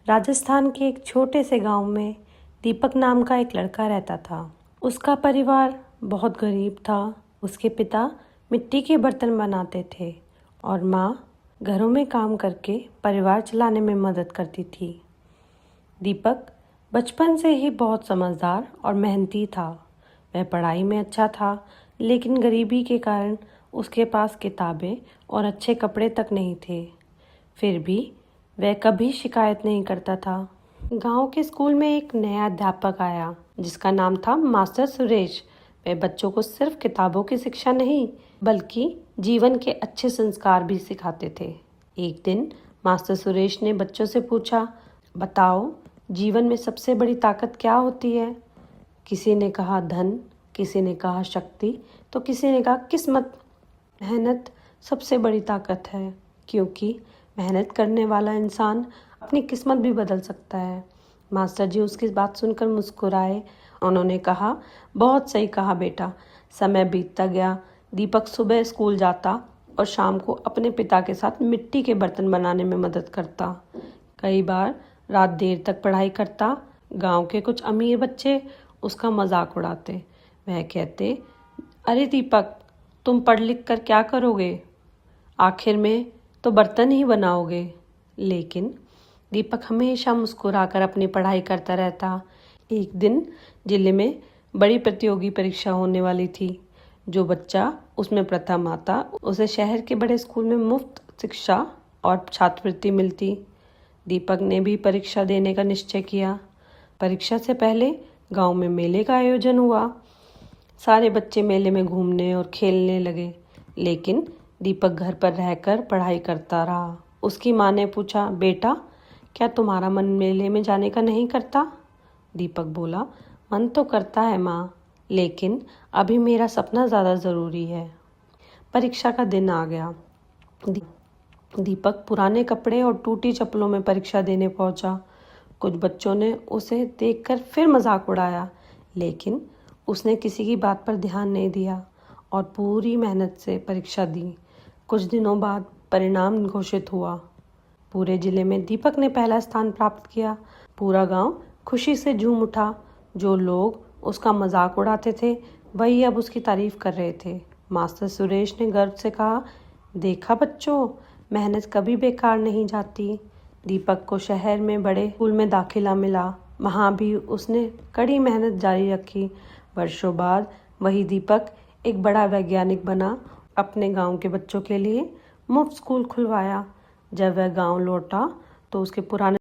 राजस्थान के एक छोटे से गांव में दीपक नाम का एक लड़का रहता था। उसका परिवार बहुत गरीब था। उसके पिता मिट्टी के बर्तन बनाते थे और माँ घरों में काम करके परिवार चलाने में मदद करती थी। दीपक बचपन से ही बहुत समझदार और मेहनती था। वह पढ़ाई में अच्छा था, लेकिन गरीबी के कारण उसके पास किताबें और अच्छे कपड़े तक नहीं थे। फिर भी वह कभी शिकायत नहीं करता था। गांव के स्कूल में एक नया अध्यापक आया जिसका नाम था मास्टर सुरेश। वह बच्चों को सिर्फ किताबों की शिक्षा नहीं बल्कि जीवन के अच्छे संस्कार भी सिखाते थे। एक दिन मास्टर सुरेश ने बच्चों से पूछा, बताओ जीवन में सबसे बड़ी ताकत क्या होती है? किसी ने कहा धन, किसी ने कहा शक्ति, तो किसी ने कहा किस्मत। मेहनत सबसे बड़ी ताकत है, क्योंकि मेहनत करने वाला इंसान अपनी किस्मत भी बदल सकता है। मास्टर जी उसकी बात सुनकर मुस्कुराए। उन्होंने कहा, बहुत सही कहा बेटा। समय बीतता गया। दीपक सुबह स्कूल जाता और शाम को अपने पिता के साथ मिट्टी के बर्तन बनाने में मदद करता। कई बार रात देर तक पढ़ाई करता। गांव के कुछ अमीर बच्चे उसका मजाक उड़ाते। वह कहते, अरे दीपक, तुम पढ़ लिख कर क्या करोगे? आखिर में तो बर्तन ही बनाओगे। लेकिन दीपक हमेशा मुस्कुराकर अपनी पढ़ाई करता रहता। एक दिन जिले में बड़ी प्रतियोगी परीक्षा होने वाली थी। जो बच्चा उसमें प्रथम आता उसे शहर के बड़े स्कूल में मुफ्त शिक्षा और छात्रवृत्ति मिलती। दीपक ने भी परीक्षा देने का निश्चय किया। परीक्षा से पहले गांव में मेले का आयोजन हुआ। सारे बच्चे मेले में घूमने और खेलने लगे, लेकिन दीपक घर पर रहकर पढ़ाई करता रहा। उसकी माँ ने पूछा, बेटा क्या तुम्हारा मन मेले में जाने का नहीं करता? दीपक बोला, मन तो करता है माँ, लेकिन अभी मेरा सपना ज़्यादा ज़रूरी है। परीक्षा का दिन आ गया। दीपक पुराने कपड़े और टूटी चप्पलों में परीक्षा देने पहुंचा। कुछ बच्चों ने उसे देखकर फिर मजाक उड़ाया, लेकिन उसने किसी की बात पर ध्यान नहीं दिया और पूरी मेहनत से परीक्षा दी। कुछ दिनों बाद परिणाम घोषित हुआ। पूरे जिले में दीपक ने पहला स्थान प्राप्त किया। पूरा गांव खुशी से झूम उठा। जो लोग उसका मजाक उड़ाते थे वही अब उसकी तारीफ कर रहे थे। मास्टर सुरेश ने गर्व से कहा, देखा बच्चों, मेहनत कभी बेकार नहीं जाती। दीपक को शहर में बड़े स्कूल में दाखिला मिला। वहाँ भी उसने कड़ी मेहनत जारी रखी। वर्षों बाद वही दीपक एक बड़ा वैज्ञानिक बना। अपने गांव के बच्चों के लिए मुफ्त स्कूल खुलवाया। जब वह गांव लौटा तो उसके पुराने